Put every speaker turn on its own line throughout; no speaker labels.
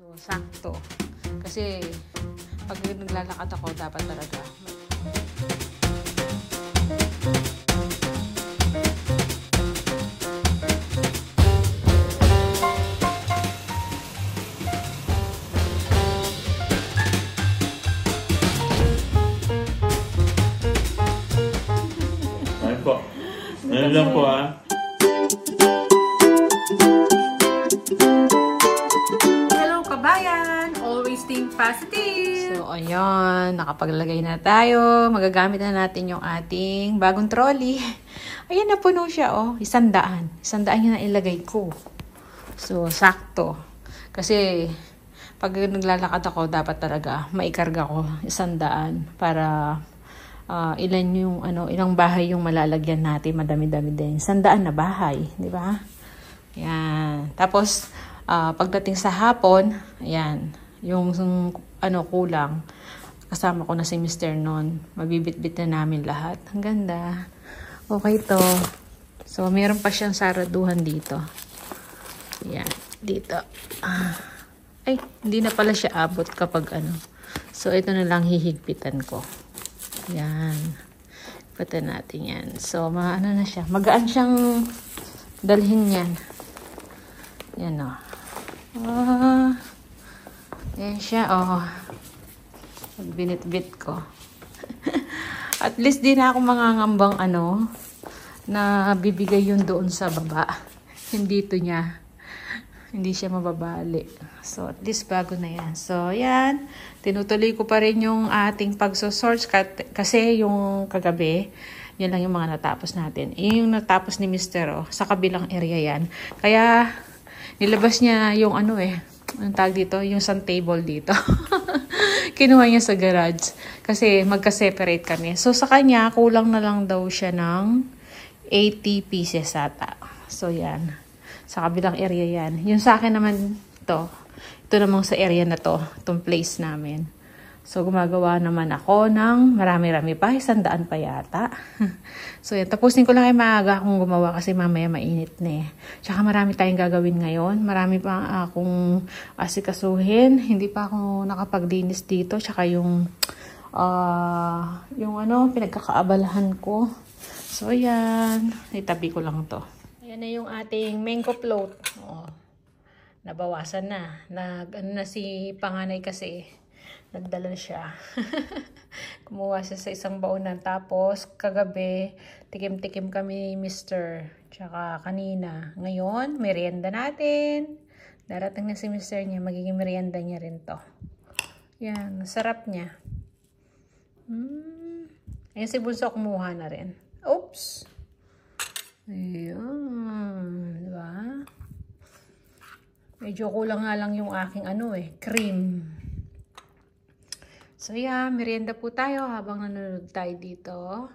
So, sakto. Kasi, pag naglalakad ako, dapat talaga.
Ayun po. Ayun lang po ah.
Kabayan, always think positive. So, ayun, nakapaglagay na tayo. Magagamit na natin yung ating bagong trolley. Ayan, napuno siya, oh. 100. 100 yun na ilagay ko. So, sakto. Kasi, pag naglalakad ako, dapat talaga maikarga ko 100 para ilan yung, ilang bahay yung malalagyan natin. Madami-dami din. 100 na bahay, di ba? Yan. Tapos, pagdating sa hapon, ayan, yung kulang, kasama ko na si Mr. Non. Mabibit-bit na namin lahat. Ang ganda. Okay to. So, meron pa siyang saraduhan dito. Ayan, dito. Ay, hindi na pala siya abot kapag So, ito na lang hihigpitan ko. Ayan. Higpitan natin yan. So, na siya. Magaan siyang dalhin yan. Yan o. Yan siya o. Binit-bit ko. At least di na ako mangangambang na bibigay yun doon sa baba. Hindi to niya. Hindi siya mababali. So, at least bago na yan. So, yan. Tinutuloy ko pa rin yung ating pagsosource kasi yung kagabi, yan lang yung mga natapos natin. Yung natapos ni Mr. sa kabilang area yan. Kaya, nilabas niya yung ang tag dito, yung sun table dito. Kinuha niya sa garage. Kasi magka-separate kami. So, sa kanya, kulang na lang daw siya ng 80 pieces ata. So, yan. Sa kabilang area yan. Yung sa akin naman to. Ito namang sa area na to. Itong place namin. So, gumagawa naman ako ng marami-rami pa. 100 pa yata. So, yan. Tapusin ko lang ay maaga akong gumawa kasi mamaya mainit na eh. Tsaka marami tayong gagawin ngayon. Marami pa akong asikasuhin. Hindi pa ako nakapaglinis dito. Tsaka yung pinagkakaabalahan ko. So, yan. Itabi ko lang to. Ayan na yung ating mango float. Oh, nabawasan na. Na si panganay kasi. Nagdala siya. Kumuha siya sa isang baonan. Tapos, kagabi, tikim-tikim kami ni Mr. Tsaka kanina. Ngayon, merienda natin. Darating na si Mr. niya. Magiging merienda niya rin to. Yan. Sarap niya. Ayan si Bunso kumuha na rin. Oops! Ayan. Diba? Medyo kulang nga lang yung aking cream. So, yeah, merienda po tayo habang nanonood tayo dito.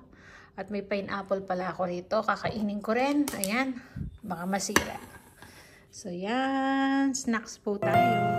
At may pineapple pala ako rito. Kakainin ko rin. Ayan. Baka masira. So, yan. Snacks po tayo.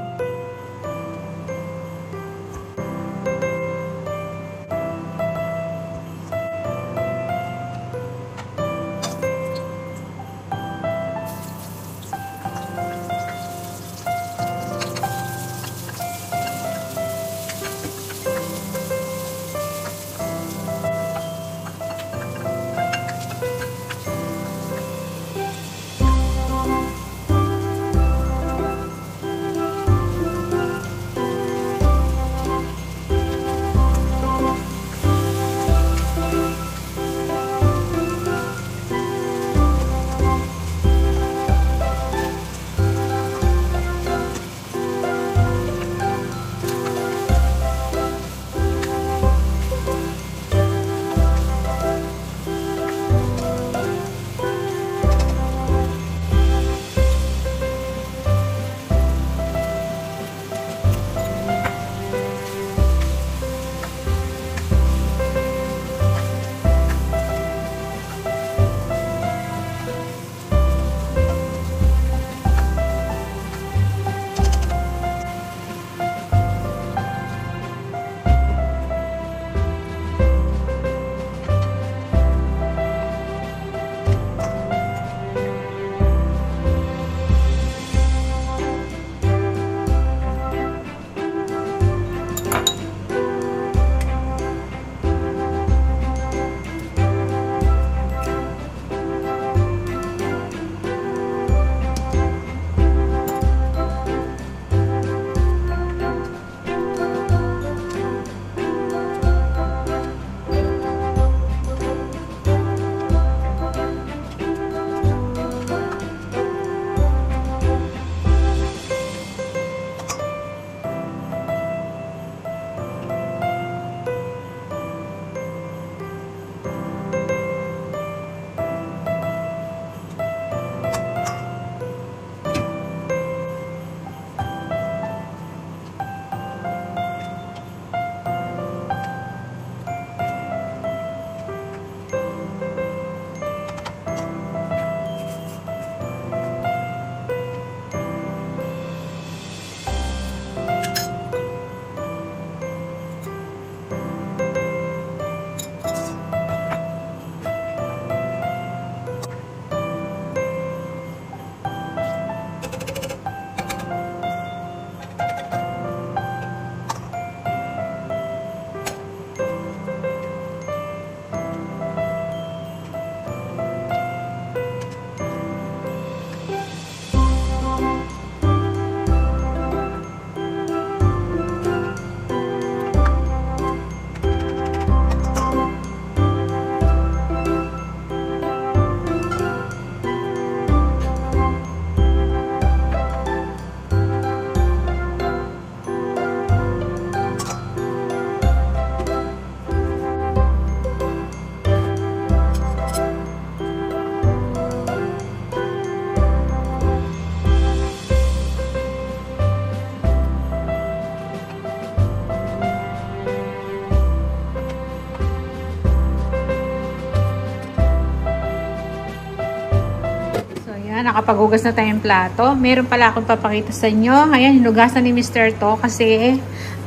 nakapaghugas na tayong plato. Meron pala akong papakita sa inyo. Ayan, hinugasan ni Mr. to kasi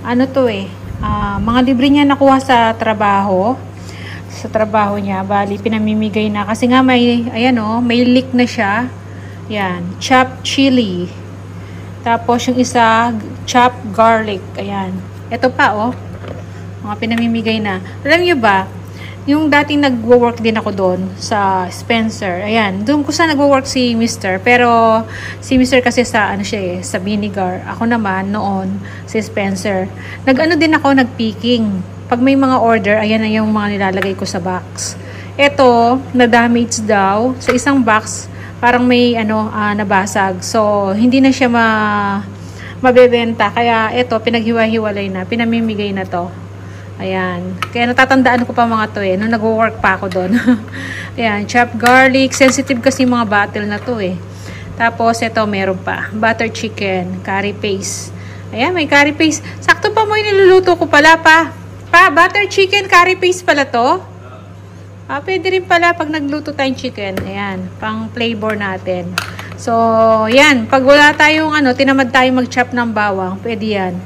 ano to mga libre niya nakuha sa trabaho. Sa trabaho niya, bali pinamimigay na kasi nga may ayan may leak na siya. Ayan, chopped chili. Tapos yung isa chopped garlic. Ayan. Ito pa mga pinamimigay na. Alam niyo ba, yung dating nagwo-work din ako doon sa Spencer. Ayan, doon ko sa nagwo-work si Mr. Pero si Mr. kasi sa sa Vinegar. Ako naman noon si Spencer. Nag-ano din ako, nag-picking. Pag may mga order, ayan na yung mga nilalagay ko sa box. Ito, na-damage daw sa isang box. Parang may nabasag. So, hindi na siya mabebenta. Kaya ito, pinaghiwa-hiwalay na. Pinamimigay na to. Ayan. Kaya natatandaan ko pa mga to nung nagwo-work pa ako doon. Ayan, chopped garlic. Sensitive kasi mga bottle na to Tapos, ito meron pa. Butter chicken, curry paste. Ayan, may curry paste. Sakto pa mo yung niluluto ko pala pa. Butter chicken, curry paste pala to. Pwede rin pala pag nagluto tayong chicken. Ayan, pang flavor natin. So, yan. Pag wala tayong tinamad tayong mag-chop ng bawang, pwede yan.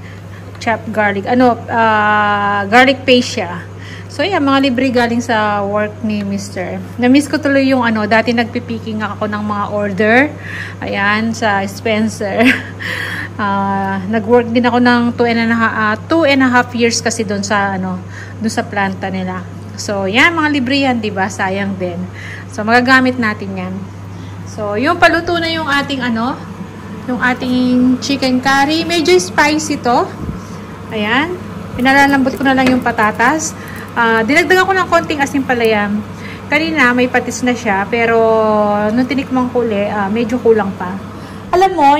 Chopped garlic. Garlic paste siya. So, yan. Mga libre galing sa work ni Mr. Na-miss ko tuloy yung dati nagpipiking ako ng mga order. Ayan, sa Spencer. Nag-work din ako ng 2.5 years kasi doon sa, doon sa planta nila. So, yan. Mga libre yan, diba? Sayang din. So, magagamit natin yan. So, yung paluto na yung ating yung ating chicken curry. Medyo spicy to. Ayan. Pinalalambot ko na lang yung patatas. Dinagdagan ko ng konting asin palayam. Kanina, may patis na siya. Pero, nung tinikmang ko uli, medyo kulang pa. Alam nyo,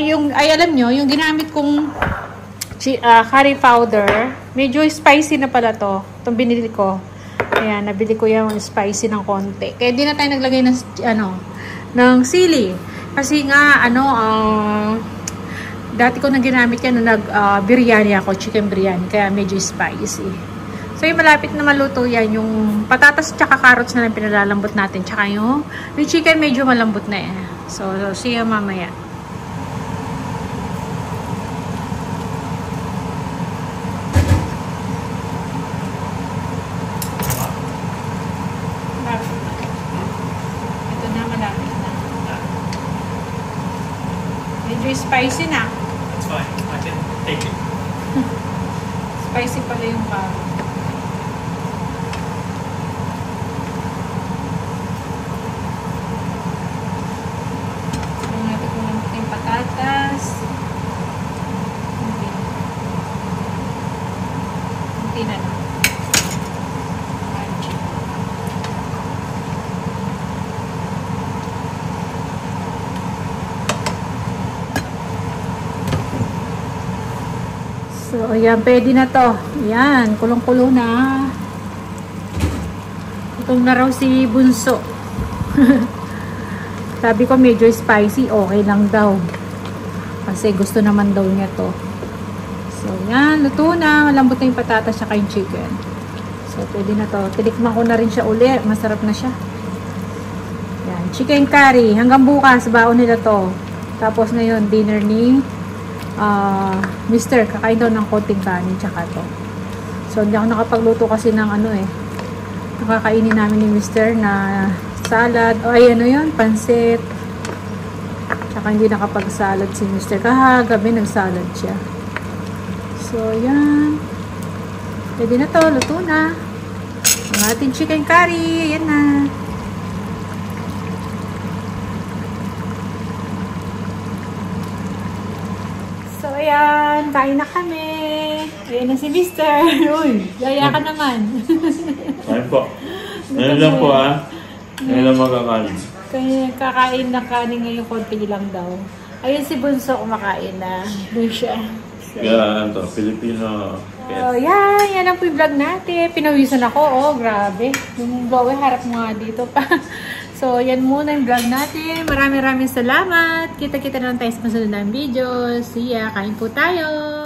yung ginamit kong curry powder, medyo spicy na pala to. Itong binili ko. Ayan, nabili ko yung spicy ng konti. Kaya di na tayo naglagay ng sili. Kasi nga, dati ko nang ginamit yan nung biryani ako, chicken biryani. Kaya medyo spicy. So, yung malapit na maluto yan, yung patatas tsaka carrots na lang pinalalambot natin. Tsaka yung chicken medyo malambot na So, see you mamaya. Ito na, malapit na. Medyo spicy na.
That's fine. I can take it.
Spicy pala yung carrot. Natin ko lang yung patatas. Kunti na lang. So, ayan, pwede na to. Ayan, kulong-kulo na. Itong na raw si Bunso. Sabi ko medyo spicy, okay lang daw. Kasi gusto naman daw niya to. So, ayan, luto na. Malambot na yung patatas at yung chicken. So, pwede na to. Tinikman ko na rin siya uli. Masarap na siya. Ayan, chicken curry. Hanggang bukas, baon nila to. Tapos ngayon, dinner ni Mr. Kakain daw ng konting kanin tsaka to. So, hindi ako nakapagluto kasi ng nakakainin namin ni Mr. na salad. O, ay, yun? Pansit. Tsaka hindi nakapag-salad si Mr. Kahagabi, nag-salad siya. So, yan. Pwede na to. Luto na. Ang ating chicken curry. Ayan na. So, ayan. Kain na kami. Ayan na si Mr. Uy, gaya ka naman.
Ayun po. Ayun lang po Ayun lang magkakain.
Kaya kakain na kanin ngayon, konti lang daw. Ayun si Bunso kumakain na. Doon siya. So,
kaya Filipino.
Yan ang po yung vlog natin. Pinawisan ako. Grabe. Yung vlog harap mo nga dito pa. So, yan muna yung vlog natin. Maraming salamat. Kita-kita na lang tayo sa masunod na video. See ya. Kain po tayo.